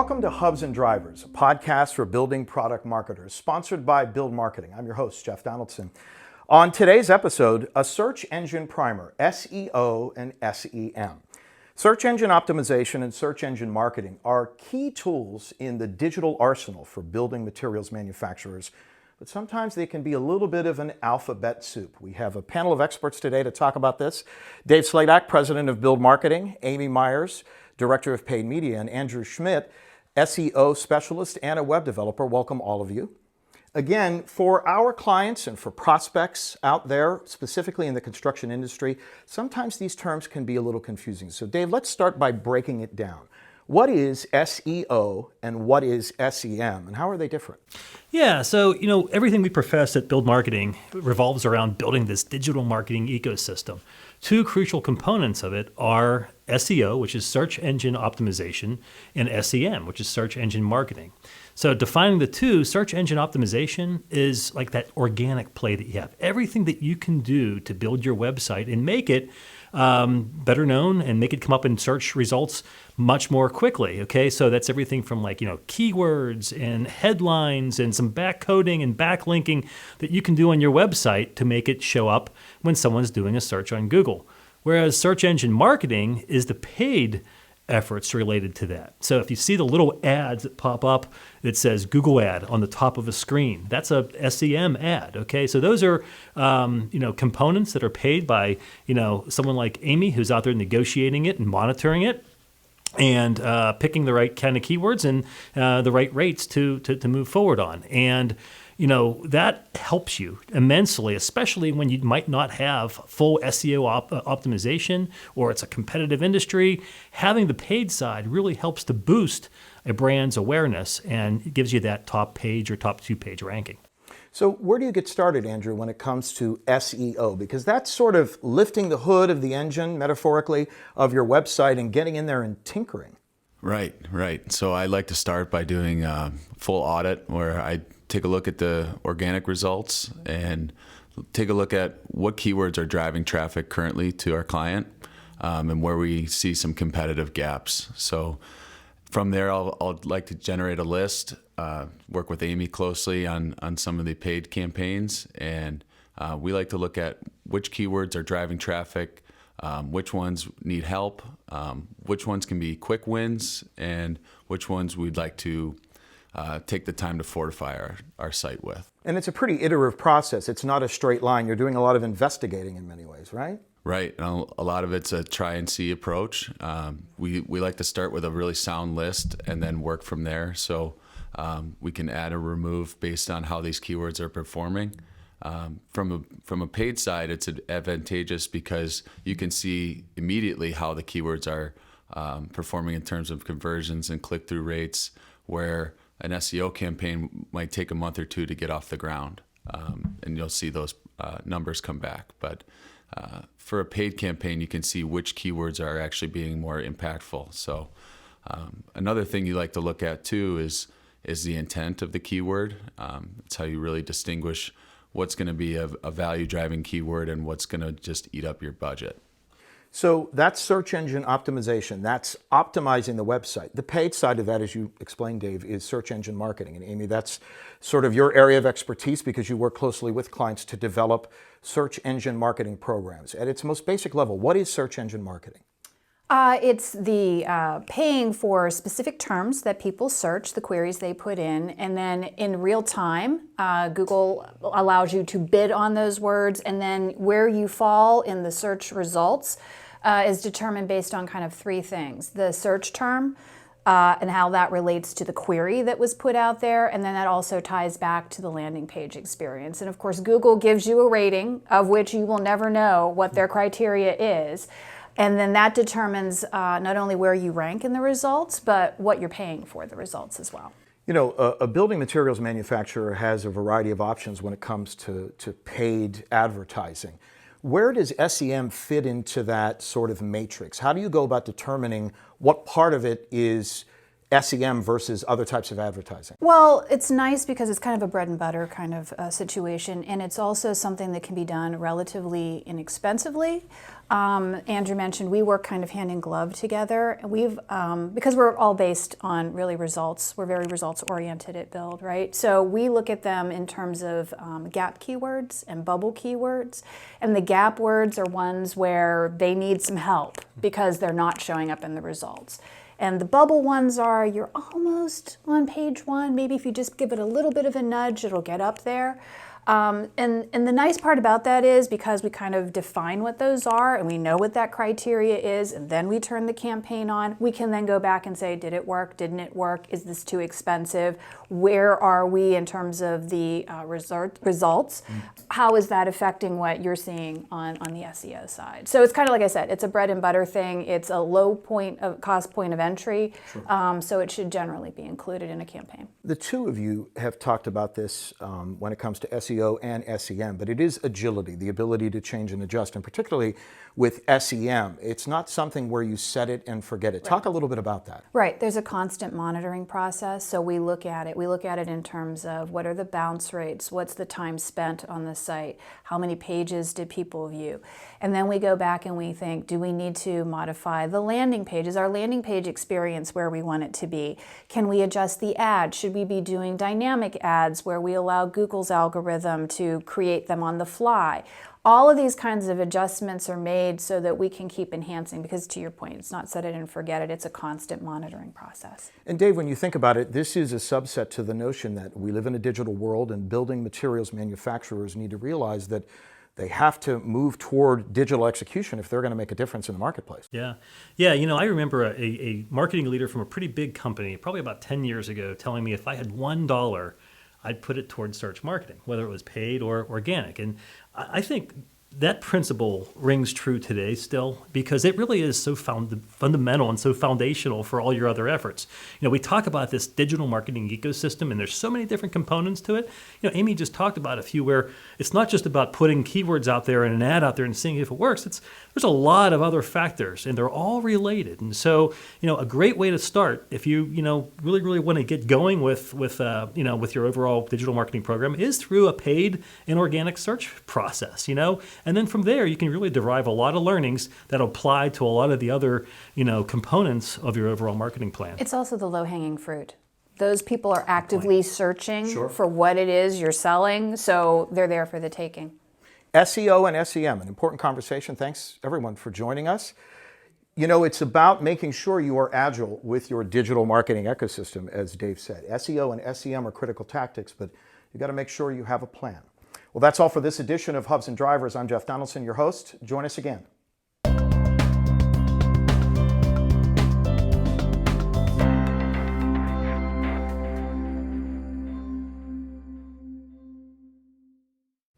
Welcome to Hubs and Drivers, a podcast for building product marketers, sponsored by BLD Marketing. I'm your host, Jeff Donaldson. On today's episode, a search engine primer, SEO and SEM. Search engine optimization and search engine marketing are key tools in the digital arsenal for building materials manufacturers, but sometimes they can be a little bit of an alphabet soup. We have a panel of experts today to talk about this. Dave Sladack, president of BLD Marketing, Amy Meyers, director of paid media, and Andrew Schmit, SEO specialist and a web developer. Welcome all of you. Again, for our clients and for prospects out there, specifically in the construction industry, sometimes these terms can be a little confusing. So Dave, let's start by breaking it down. What is SEO and what is SEM, and how are they different? Yeah, so everything we profess at BLD Marketing revolves around building this digital marketing ecosystem. Two crucial components of it are SEO, which is search engine optimization, and SEM, which is search engine marketing. So defining the two, search engine optimization is like that organic play that you have. Everything that you can do to build your website and make it better known and make it come up in search results much more quickly. Okay, so that's everything from keywords and headlines and some backcoding and backlinking that you can do on your website to make it show up when someone's doing a search on Google. Whereas search engine marketing is the paid efforts related to that. So if you see the little ads that pop up that says Google ad on the top of a screen, that's a SEM ad. Okay, so those are components that are paid by someone like Amy, who's out there negotiating it and monitoring it, and picking the right kind of keywords and the right rates to move forward on. And that helps you immensely, especially when you might not have full SEO optimization or it's a competitive industry. Having the paid side really helps to boost a brand's awareness and it gives you that top page or top 2-page ranking. So where do you get started, Andrew, when it comes to SEO? Because that's sort of lifting the hood of the engine, metaphorically, of your website and getting in there and tinkering. Right. So I like to start by doing a full audit where I take a look at the organic results and take a look at what keywords are driving traffic currently to our client and where we see some competitive gaps. So from there, I'll like to generate a list, work with Amy closely on some of the paid campaigns, and we like to look at which keywords are driving traffic, which ones need help, which ones can be quick wins, and which ones we'd like to take the time to fortify our site with. And it's a pretty iterative process. It's not a straight line. You're doing a lot of investigating in many ways, right? Right. And a lot of it's a try and see approach. We like to start with a really sound list and then work from there. So we can add or remove based on how these keywords are performing. From a paid side, it's advantageous because you can see immediately how the keywords are performing in terms of conversions and click-through rates, where an SEO campaign might take a month or two to get off the ground, and you'll see those numbers come back. But for a paid campaign, you can see which keywords are actually being more impactful. So another thing you like to look at too is the intent of the keyword. It's how you really distinguish what's going to be a value-driving keyword and what's going to just eat up your budget. So that's search engine optimization. That's optimizing the website. The paid side of that, as you explained, Dave, is search engine marketing. And Amy, that's sort of your area of expertise because you work closely with clients to develop search engine marketing programs. At its most basic level, what is search engine marketing? It's the paying for specific terms that people search, the queries they put in, and then in real time, Google allows you to bid on those words, and then where you fall in the search results is determined based on kind of three things: the search term and how that relates to the query that was put out there, and then that also ties back to the landing page experience. And of course, Google gives you a rating of which you will never know what their criteria is. And then that determines not only where you rank in the results, but what you're paying for the results as well. A building materials manufacturer has a variety of options when it comes to paid advertising. Where does SEM fit into that sort of matrix? How do you go about determining what part of it is SEM versus other types of advertising? Well, it's nice because it's kind of a bread and butter kind of situation, and it's also something that can be done relatively inexpensively. Andrew mentioned we work kind of hand in glove together. We've because we're all based on really results. We're very results oriented at Build, right? So we look at them in terms of gap keywords and bubble keywords, and the gap words are ones where they need some help because they're not showing up in the results. And the bubble ones are, you're almost on page one. Maybe if you just give it a little bit of a nudge, it'll get up there. And the nice part about that is because we kind of define what those are and we know what that criteria is, and then we turn the campaign on, we can then go back and say, did it work? Didn't it work? Is this too expensive? Where are we in terms of the results? How is that affecting what you're seeing on the SEO side? So it's kind of like I said, it's a bread and butter thing. It's a low cost point of entry, so it should generally be included in a campaign. The two of you have talked about this when it comes to SEO and SEM, but it is agility, the ability to change and adjust, and particularly with SEM, it's not something where you set it and forget it. Right. Talk a little bit about that. Right, there's a constant monitoring process, so we look at it. We look at it in terms of what are the bounce rates, what's the time spent on the site, how many pages did people view, and then we go back and we think, do we need to modify the landing page? Is our landing page experience where we want it to be? Can we adjust the ad? Should we be doing dynamic ads where we allow Google's algorithm to create them on the fly? All of these kinds of adjustments are made so that we can keep enhancing, because to your point, it's not set it and forget it, it's a constant monitoring process. And Dave, when you think about it, this is a subset to the notion that we live in a digital world, and building materials manufacturers need to realize that they have to move toward digital execution if they're going to make a difference in the marketplace. Yeah. I remember a marketing leader from a pretty big company, probably about 10 years ago, telling me if I had $1, I'd put it towards search marketing, whether it was paid or organic. And I think that principle rings true today still, because it really is so fundamental and so foundational for all your other efforts. We talk about this digital marketing ecosystem, and there's so many different components to it. Amy just talked about a few where it's not just about putting keywords out there and an ad out there and seeing if it works. There's a lot of other factors, and they're all related. And so, a great way to start if you, really, really want to get going with your overall digital marketing program is through a paid and organic search process, And then from there, you can really derive a lot of learnings that apply to a lot of the other, components of your overall marketing plan. It's also the low-hanging fruit. Those people are actively searching for what it is you're selling, so they're there for the taking. SEO and SEM, an important conversation. Thanks, everyone, for joining us. It's about making sure you are agile with your digital marketing ecosystem, as Dave said. SEO and SEM are critical tactics, but you got to make sure you have a plan. Well, that's all for this edition of Hubs and Drivers. I'm Jeff Donaldson, your host. Join us again.